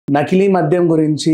నకిలీ మద్యం గురించి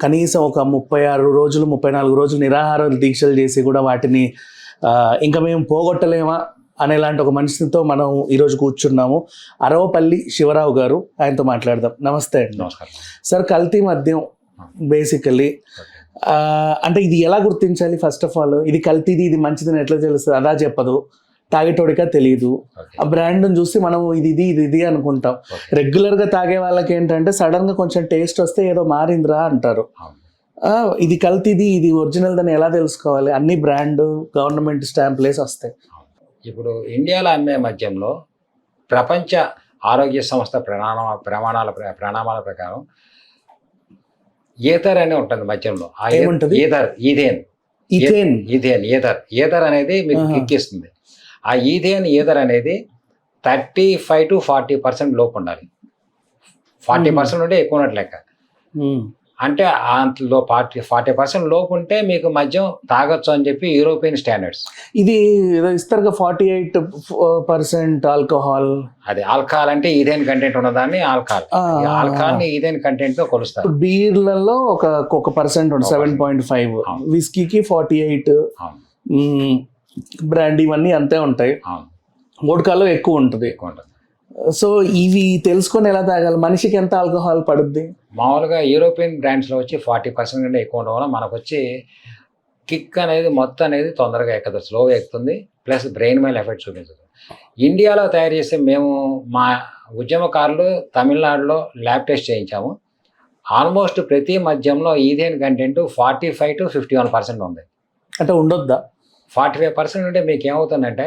కనీసం ఒక 36 రోజులు 34 రోజులు నిరాహార దీక్షలు చేసి కూడా వాటిని ఇంకా మేము పోగొట్టలేమా అనేలాంటి ఒక మనిషితో మనం ఈరోజు కూర్చున్నాము. అరవపల్లి శివరావు గారు, ఆయనతో మాట్లాడదాం. నమస్తే అండి. నమస్కారం సార్, కల్తీ మద్యం బేసికలీ అంటే ఇది ఎలా గుర్తించాలి? ఫస్ట్ ఆఫ్ ఆల్ ఇది కల్తీది, ఇది మంచిదని ఎట్లా తెలుస్తుంది? అదా చెప్పదు, తాగేటోడిగా తెలియదు. ఆ బ్రాండ్ని చూసి మనం ఇది అనుకుంటాం. రెగ్యులర్గా తాగే వాళ్ళకి ఏంటంటే సడన్గా కొంచెం టేస్ట్ వస్తే ఏదో మారిందిరా అంటారు. ఇది కల్తీది, ఇది ఒరిజినల్ అని ఎలా తెలుసుకోవాలి? అన్ని బ్రాండ్ గవర్నమెంట్ స్టాంప్లేసి వస్తాయి. ఇప్పుడు ఇండియాలో అమ్మే మద్యంలో ప్రపంచ ఆరోగ్య సంస్థ ప్రమాణాల ప్రకారం ఈథర్ అని ఉంటుంది మద్యంలో. ఈథర్ అనేది మీకు కిక్కిస్తుంది. ఆ ఈథర్ అనేది 35 to 40% లోపు ఉండాలి. 40% ఉంటే ఎక్కువ ఉన్నట్టు లెక్క. అంటే అందులో 40% లోపు ఉంటే మీకు మద్యం తాగొచ్చు అని చెప్పి యూరోపియన్ స్టాండర్డ్స్. ఇది ఇస్తారు 48% ఆల్కహాల్. అది ఆల్కహాల్ అంటే ఈథేన్ కంటెంట్ ఉన్నదాన్ని ఆల్కహాల్ ని ఈథేన్ కంటెంట్ తో కొలుస్తారు. బీర్లలో ఒక పర్సెంట్ ఉంటుంది, 7.5. విస్కీకి 48, బ్రాండ్ ఇవన్నీ అంతే ఉంటాయి. వోడ్కాలో ఎక్కువ ఉంటుంది. సో ఇవి తెలుసుకొని ఎలా తాగాలి? మనిషికి ఎంత ఆల్కహాల్ పడుద్ది? మామూలుగా యూరోపియన్ బ్రాండ్స్లో వచ్చి 40% కంటే ఎక్కువ ఉండడం వల్ల మనకు వచ్చి కిక్ అనేది మొత్తం అనేది తొందరగా ఎక్కదు, స్లోగా ఎక్కుతుంది. ప్లస్ బ్రెయిన్ మీద ఎఫెక్ట్ చూపించదు. ఇండియాలో తయారు చేసే మేము మా ఉద్యమకారులు తమిళనాడులో ల్యాబ్ టెస్ట్ చేయించాము. ఆల్మోస్ట్ ప్రతి మద్యంలో ఈథేన్ కంటెంట్ 45 to 51% ఉంది. అంటే ఉండొద్దా? 45% ఉంటే మీకు ఏమవుతుందంటే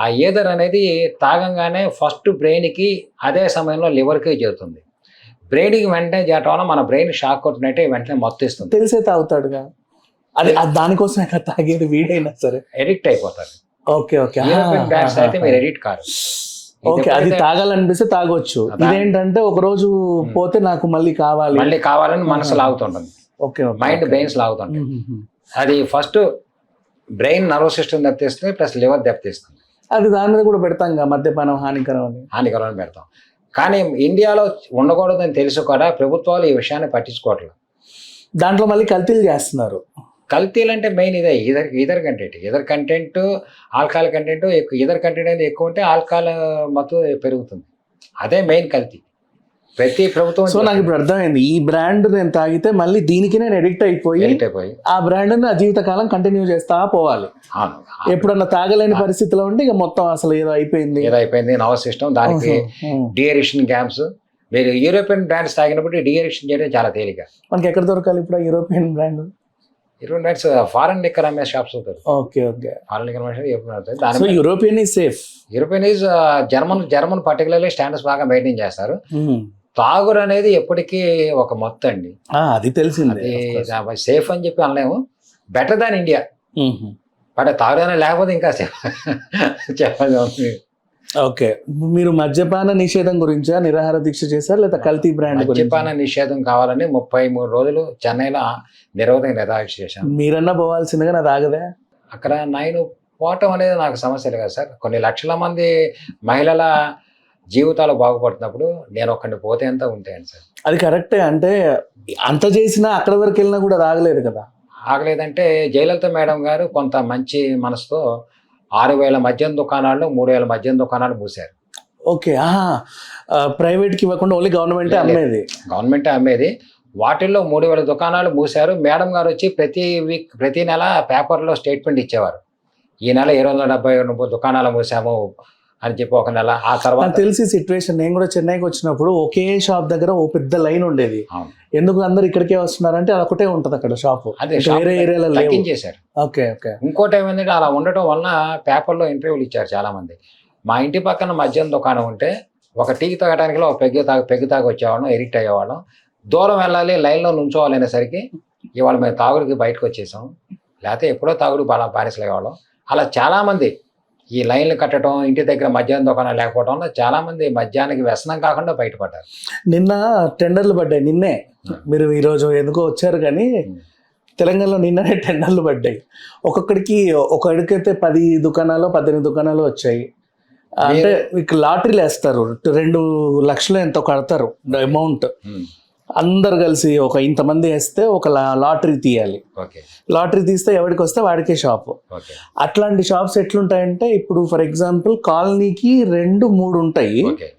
ఆ ఈథర్ అనేది తాగంగానే ఫస్ట్ బ్రెయిన్కి అదే సమయంలో లివర్కి చేరుతుంది. బ్రెయిన్కి వెంటనే చేరటం వల్ల మన బ్రెయిన్ షాక్ కొట్టినట్టే వెంటనే మొత్తిస్తుంది. తెలిసే తాగుతాడుగా, అది దానికోసం తాగేది వీడైనా సరే ఎడిక్ట్ అయిపోతారు. Okay okay. అయితే మీరు ఎడిక్ట్ కారు. ఓకే, అది తాగాలనిపిస్తే తాగొచ్చు. ఇదేంటంటే ఒక రోజు పోతే నాకు మళ్ళీ కావాలని మనసు లాగుతుంటుంది. ఓకే, మైండ్ బ్రెయిన్స్ లాగుతుంటుంది. అది ఫస్ట్ బ్రెయిన్ నర్వస్ సిస్టమ్ దెబ్బతీస్తుంది, ప్లస్ లివర్ దెబ్బతీస్తుంది. అది దాని మీద కూడా పెడతాం కదా, మద్యపానం హానికరం అని పెడతాం. కానీ ఇండియాలో ఉండకూడదని తెలుసు కూడా ప్రభుత్వాలు ఈ విషయాన్ని పట్టించుకోవట్లేదు. దాంట్లో మళ్ళీ కల్తీలు చేస్తున్నారు. కల్తీలు అంటే మెయిన్ ఇదే ఈథర్ కంటెంట్ ఆల్కహాల్ కంటెంట్ ఎక్కువ. ఈథర్ కంటెంట్ అనేది ఎక్కువ ఉంటే ఆల్కహాల్ మత్తు పెరుగుతుంది. అదే మెయిన్ కల్తీ ప్రతి ప్రభుత్వం. సో నాకు ఇప్పుడు అర్థమైంది, ఈ బ్రాండ్ నేను తాగితే మళ్ళీ దీనికి నేను ఎడిక్ట్ అయిపోయి ఆ బ్రాండ్ నా జీవితకాలం కంటిన్యూ చేస్తా పోవాలి. ఎప్పుడన్నా తాగలేని పరిస్థితిలో ఉంటే ఇక మొత్తం అసలు ఏదో అయిపోయింది నర్వస్ సిస్టమ్. దానికి డిఎడిక్షన్ క్యాంప్స్. మీరు యూరోపియన్ బ్రాండ్స్ తాగినప్పుడు డిఎడిక్షన్ చేయడం చాలా తేలిక. మనకి ఎక్కడ దొరకాలి ఇప్పుడు European brand? Brands foreign liquor అమ్మే షాప్స్ అవుతారు. Okay okay. ఫారెన్ లిక్కర్ అమ్మే European is safe. European is German particularly standards బాగా మెయింటైన్ చేస్తారు. తాగురు అనేది ఎప్పటికీ ఒక మొత్తం అండి, అది తెలిసింది. సేఫ్ అని చెప్పి అనలేము, బెటర్ దాన్ ఇండియా. బట్ తాగుదనే లేకపోతే ఇంకా సేఫ్ చెప్పాలి. ఓకే, మీరు మద్యపాన నిషేధం గురించా నిరాహార దీక్ష చేశారు లేదా కల్తీ బ్రాండ్? మద్యపాన నిషేధం కావాలని 33 రోజులు చెన్నైలో నిరోధక నిరాహార చేశాను. మీరన్నా పోవాల్సిందిగా నా తాగదే. అక్కడ నేను పోవటం అనేది నాకు సమస్యలు కదా సార్. కొన్ని లక్షల మంది మహిళల జీవితాలు బాగుపడుతున్నప్పుడు నేను ఒక్కడిని పోతే ఎంత ఉంటాయండి సార్. అది కరెక్టే. అంటే అంత చేసినా అక్కడ వరకు వెళ్ళినా కూడా రాగలేదు కదా. ఆగలేదంటే జయలలిత మేడం గారు కొంత మంచి మనసుతో 6,000 మద్యం దుకాణాలు 3,000 మద్యం దుకాణాలు మూసారు. ఓకే, ప్రైవేట్కి ఇవ్వకుండా ఓన్లీ గవర్నమెంటే అమ్మేది. వాటిల్లో 3,000 దుకాణాలు మూసారు. మేడం గారు వచ్చి ప్రతి నెల పేపర్లో స్టేట్మెంట్ ఇచ్చేవారు. ఈ నెల 270 దుకాణాలు మూసాము అని చెప్పి ఒక నెల. ఆ తర్వాత తెలిసి సిచ్యువేషన్, నేను కూడా చెన్నైకి వచ్చినప్పుడు ఒకే షాప్ దగ్గర ఓ పెద్ద లైన్ ఉండేది. ఎందుకు అందరు ఇక్కడికే వస్తున్నారంటే అది ఒకటే ఉంటుంది అక్కడ షాప్. అదే వేరే ఏరియాలో తగ్గించేశారు. Okay okay. ఇంకోటి ఏమైందంటే అలా ఉండటం వలన పేపర్లో ఇంటర్వ్యూలు ఇచ్చారు చాలా మంది. మా ఇంటి పక్కన మద్యం దుకాణం ఉంటే ఒక టీ తాగడానికి ఒక పెగ్గు తాగి వచ్చేవాళ్ళం, ఎడిక్ట్ అయ్యేవాళ్ళం. దూరం వెళ్ళాలి, లైన్లో నుంచోవాలి అనేసరికి ఇవాళ మేము తాగుడికి బయటకు వచ్చేసాం. లేకపోతే ఎప్పుడో తాగుడు బానిసలు అయ్యేవాళ్ళం. అలా చాలామంది ఈ లైన్లు కట్టడం, ఇంటి దగ్గర మద్యం దుకాణం లేకపోవడం వల్ల చాలా మంది మద్యానికి వ్యసనం కాకుండా బయటపడ్డారు. నిన్న టెండర్లు పడ్డాయి. నిన్నే మీరు ఈరోజు ఎందుకో వచ్చారు కానీ తెలంగాణలో నిన్ననే టెండర్లు పడ్డాయి. ఒక్కొక్కడికైతే 10 దుకాణాలు 18 దుకాణాలు వచ్చాయి. అంటే మీకు లాటరీలు వేస్తారు, 2 లక్షలు ఎంతో కడతారు అమౌంట్, అందరు కలిసి ఒక ఇంతమంది వేస్తే ఒక లాటరీ తీయాలి. ఓకే లాటరీ తీస్తే ఎవరికి వస్తే వాడికే షాపు. ఓకే అట్లాంటి షాప్స్ ఎట్లుంటాయంటే ఇప్పుడు ఫర్ ఎగ్జాంపుల్ కాలనీకి 2-3 ఉంటాయి. ఓకే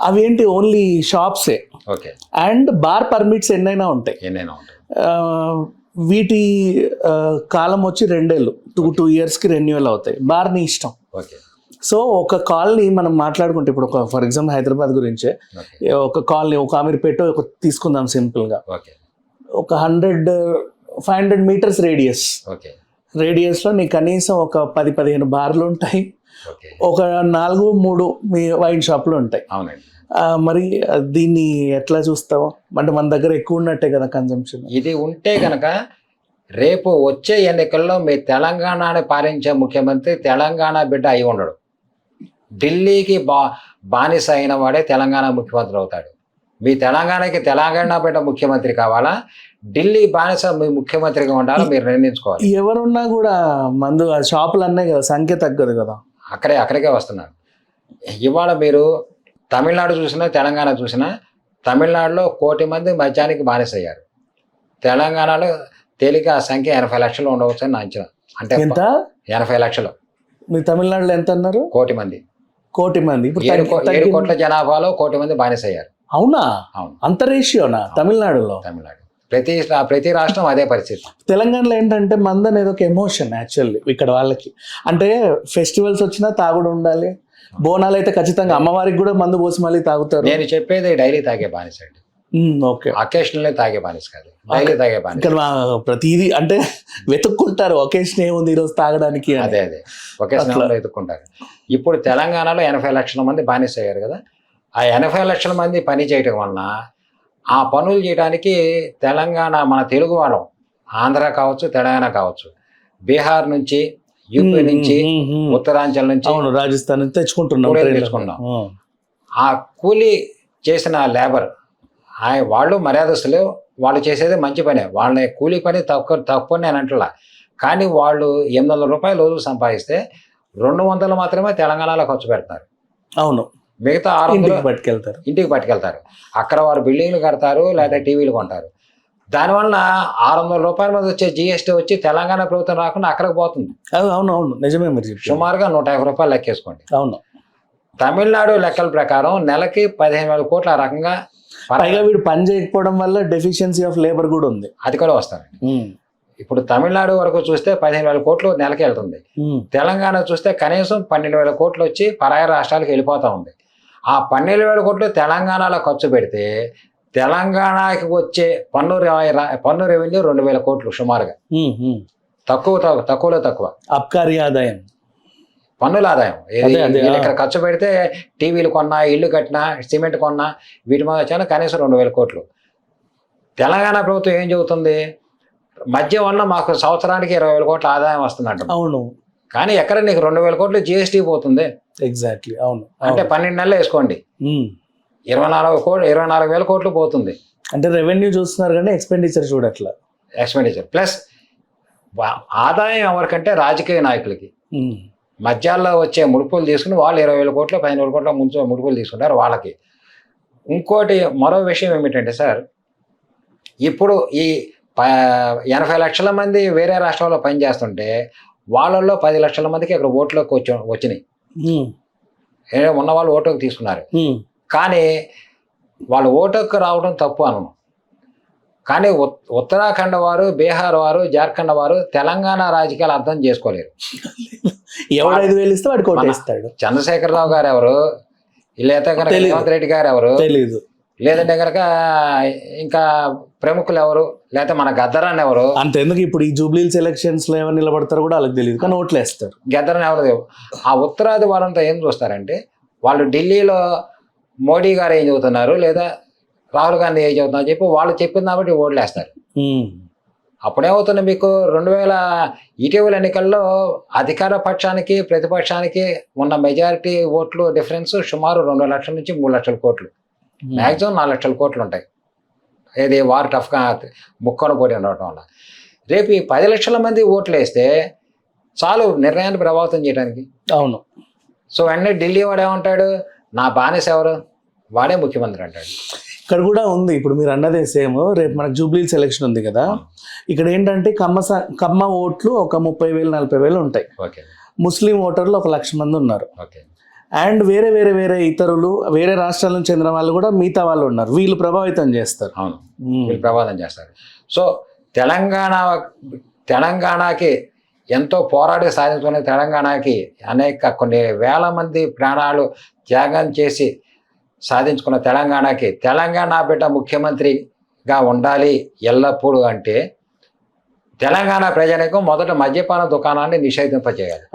అవి ఏంటి ఓన్లీ షాప్సే. ఓకే అండ్ బార్ పర్మిట్స్ ఎన్నైనా ఉంటాయి. ఎన్నైనా ఉంటాయి. వీటి కాలం వచ్చి 2 ఏళ్ళు, 2 ఇయర్స్కి రెన్యువల్ అవుతాయి. బార్ నీ ఇష్టం. ఓకే సో ఒక కాలనీ మనం మాట్లాడుకుంటే ఇప్పుడు ఒక ఫర్ ఎగ్జాంపుల్ హైదరాబాద్ గురించే ఓకే ఒక కాలనీ, ఒక అమీర్పేట ఒక తీసుకుందాం సింపుల్గా, ఓకే ఒక 500 మీటర్స్ రేడియస్. ఓకే రేడియస్లో నీకు కనీసం ఒక 10-15 బార్లు ఉంటాయి, ఓకే ఒక 4-3 మీ వైన్ షాపులు ఉంటాయి. అవునండి. మరి దీన్ని ఎట్లా చూస్తావు? అంటే మన దగ్గర ఎక్కువ ఉన్నట్టే కదా కన్జంప్షన్. ఇది ఉంటే కనుక రేపు వచ్చే ఎన్నికల్లో మీ తెలంగాణని పాలించే ముఖ్యమంత్రి తెలంగాణ బిడ్డ అయి ఉండడు. ఢిల్లీకి బానిస అయిన వాడే తెలంగాణ ముఖ్యమంత్రి అవుతాడు. మీ తెలంగాణకి తెలంగాణ బిడ్డ ముఖ్యమంత్రి కావాలా, ఢిల్లీ బానిస మీ ముఖ్యమంత్రిగా ఉండాలో మీరు నిర్ణయించుకోవాలి. ఎవరున్నా కూడా మందు షాపులు అన్నాయి కదా, సంఖ్య తగ్గదు కదా. అక్కడికే వస్తున్నారు. ఇవాళ మీరు తమిళనాడు చూసినా తెలంగాణ చూసినా, తమిళనాడులో 1 కోటి మంది మద్యానికి బానిస అయ్యారు. తెలంగాణలో తేలిక ఆ సంఖ్య 80 లక్షలు ఉండవచ్చు అని నా అంచనా. అంటే ఎంత? 80 లక్షలు. మీ తమిళనాడులో ఎంత అన్నారు? 1 కోటి మంది. 1 కోటి మంది. ఇప్పుడు 7 కోట్ల జనాభాలో 1 కోటి మంది బానిస అయ్యారు. అవునా? అవును. అంత రేషియోనా తమిళనాడులో? తమిళనాడు ప్రతి రాష్ట్రం అదే పరిస్థితి. తెలంగాణలో ఏంటంటే మందు అనేది ఒక ఎమోషన్ యాక్చువల్లీ ఇక్కడ వాళ్ళకి. అంటే ఫెస్టివల్స్ వచ్చినా తాగుడు ఉండాలి. బోనాలు అయితే ఖచ్చితంగా అమ్మవారికి కూడా మందు పోసి మళ్ళీ తాగుతారు. నేను చెప్పేది డైలీ తాగే బానిస అండి. ఓకే. అకేషనల్లీ తాగే బానిస కాదు, డైలీ తాగే బానిస. ఇక్కడ ప్రతిదీ అంటే వెతుక్కుంటారు, ఒకేషన్ ఏముంది ఈరోజు తాగడానికి. అదే ఒకేషన్లో వెతుక్కుంటారు. ఇప్పుడు తెలంగాణలో 80 లక్షల మంది బానిస అయ్యారు కదా. ఆ 80 లక్షల మంది పని చేయటం వలన ఆ పనులు చేయడానికి తెలంగాణ, మన తెలుగు వాళ్ళం, ఆంధ్ర కావచ్చు, తెలంగాణ కావచ్చు, బీహార్ నుంచి, యూపీ నుంచి, ఉత్తరాంచల్ నుంచి, రాజస్థాన్ నుంచి తెచ్చుకుంటున్నాం. ఆ కూలీ చేసిన లేబర్ వాళ్ళు మర్యాదస్తులు, వాళ్ళు చేసేది మంచి పనే, వాళ్ళ కూలీ పని తప్పు నేను అంటలా. కానీ వాళ్ళు 800 రూపాయలు రోజు సంపాదిస్తే 200 మాత్రమే తెలంగాణలో ఖర్చు పెడతారు. అవును. మిగతా 600 ఇంటికి పట్టుకెళ్తారు. అక్కడ వారు బిల్డింగ్లు కడతారు, లేదా టీవీలు కొంటారు. దానివల్ల 600 రూపాయల మీద వచ్చే జిఎస్టీ వచ్చి తెలంగాణ ప్రభుత్వం రాకుండా అక్కడికి పోతుంది. అవును, నిజమే. మీరు సుమారుగా 150 రూపాయలు లెక్కేసుకోండి. అవును. తమిళనాడు లెక్కల ప్రకారం నెలకి 15,000 కోట్ల ఆ రకంగా. పైగా వీడు పని చేయకపోవడం వల్ల డెఫిషియన్సీ ఆఫ్ లేబర్ కూడా ఉంది. అది కూడా వస్తారండి. ఇప్పుడు తమిళనాడు వరకు చూస్తే 15,000 కోట్లు నెలకి వెళ్తుంది. తెలంగాణ చూస్తే కనీసం 12,000 కోట్లు వచ్చి పరాయి రాష్ట్రాలకు వెళ్ళిపోతూ ఉంది. ఆ 12,000 కోట్లు తెలంగాణలో ఖర్చు పెడితే తెలంగాణకి వచ్చే పన్ను రెవెన్యూ 2,000 కోట్లు సుమారుగా. తక్కువలో తక్కువ అబ్కారీ ఆదాయం, పన్నుల ఆదాయం. ఇక్కడ ఖర్చు పెడితే టీవీలు కొన్నా, ఇల్లు కట్టినా, సిమెంట్ కొన్నా, వీటి మీద వచ్చాను కనీసం 2,000 కోట్లు. తెలంగాణ ప్రభుత్వం ఏం చెబుతుంది, మద్యం వల్ల మాకు సంవత్సరానికి 20,000 కోట్ల ఆదాయం వస్తుందంట. అవును. కానీ ఎక్కడ నీకు 2,000 కోట్లు జిఎస్టీ పోతుంది. ఎగ్జాక్ట్లీ. అవును. అంటే 12 నెలలు వేసుకోండి, 24,000 కోట్లు పోతుంది. అంటే రెవెన్యూ చూస్తున్నారు కానీ ఎక్స్పెండిచర్ చూడట్లా. ఎక్స్పెండిచర్ ప్లస్ ఆదాయం ఎవరికంటే రాజకీయ నాయకులకి. మధ్యాల్లో వచ్చే ముడుపులు తీసుకుని వాళ్ళు 20,000 కోట్లు, 15,000 కోట్ల ముడుపులు తీసుకుంటారు వాళ్ళకి. ఇంకోటి మరో విషయం ఏమిటంటే సార్, ఇప్పుడు ఈ 80 లక్షల మంది వేరే రాష్ట్రాల్లో పనిచేస్తుంటే వాళ్ళల్లో 10 లక్షల మందికి ఇక్కడ ఓట్లోకి వచ్చినాయి. ఉన్న వాళ్ళు ఓటుకు తీసుకున్నారు. కానీ వాళ్ళు ఓటుకు రావడం తప్పు అను. కానీ ఉత్తరాఖండ్ వారు, బీహార్ వారు, జార్ఖండ్ వారు తెలంగాణ రాజకీయాలు అర్థం చేసుకోలేరు. చంద్రశేఖరరావు గారు ఎవరు, లేదా కనుక రేవంత్ రెడ్డి గారు ఎవరు తెలీదు, లేదంటే కనుక ఇంకా ప్రముఖులు ఎవరు, లేకపోతే మన గద్దరాన్ని ఎవరు. అంతెందుకు ఇప్పుడు ఈ జూబ్లీహిల్స్ ఎలక్షన్స్ లో ఎవరు నిలబడతారు కూడా వాళ్ళకి తెలియదు, కానీ ఓట్లు వేస్తారు. గద్దరాన్ని ఎవరు. ఆ ఉత్తరాది వాళ్ళంతా ఏం చూస్తారంటే, వాళ్ళు ఢిల్లీలో మోడీ గారు ఏం చెబుతున్నారు, లేదా రాహుల్ గాంధీ ఏం చెబుతున్నారు చెప్పి వాళ్ళు చెప్పింది కాబట్టి ఓట్లు వేస్తారు. అప్పుడేమవుతుంది, మీకు 2000 ఇటీవల ఎన్నికల్లో అధికార పక్షానికి, ప్రతిపక్షానికి ఉన్న మెజారిటీ ఓట్లు డిఫరెన్స్ సుమారు 2 లక్షల నుంచి 3 లక్షల కోట్లు, మ్యాక్సిమం 4 లక్షల కోట్లు ఉంటాయి. ఏది వారు టఫ్గా ముక్కోన పోటీ ఉండటం వల్ల. రేపు ఈ 10 లక్షల మంది ఓట్లు వేస్తే చాలు నిర్ణయాన్ని ప్రభావితం చేయడానికి. అవును. సో వెంటనే ఢిల్లీ వాడు ఏమంటాడు, నా బానిస ఎవరు, వాడే ముఖ్యమంత్రి అంటాడు. ఇక్కడ కూడా ఉంది, ఇప్పుడు మీరు అన్నదే సేమ్. రేపు మనకు జూబ్లీ సెలక్షన్ ఉంది కదా, ఇక్కడ ఏంటంటే కమ్మ ఓట్లు ఒక 30,000 40,000 ఉంటాయి. ఓకే ముస్లిం ఓటర్లు 1,00,000 మంది ఉన్నారు. ఓకే అండ్ వేరే ఇతరులు వేరే రాష్ట్రాల నుంచి చెందిన వాళ్ళు కూడా మిగతా వాళ్ళు ఉన్నారు. వీళ్ళు ప్రభావితం చేస్తారు. అవును, వీళ్ళు ప్రభావితం చేస్తారు. సో తెలంగాణకి ఎంతో పోరాడి సాధించుకునే తెలంగాణకి అనేక కొన్ని వేల మంది ప్రాణాలు త్యాగం చేసి సాధించుకున్న తెలంగాణ బిడ్డ ముఖ్యమంత్రిగా ఉండాలి ఎల్లప్పుడూ అంటే తెలంగాణ ప్రజలకు మొదట మద్యపాన దుకాణాన్ని నిషేధింపజేయాలి.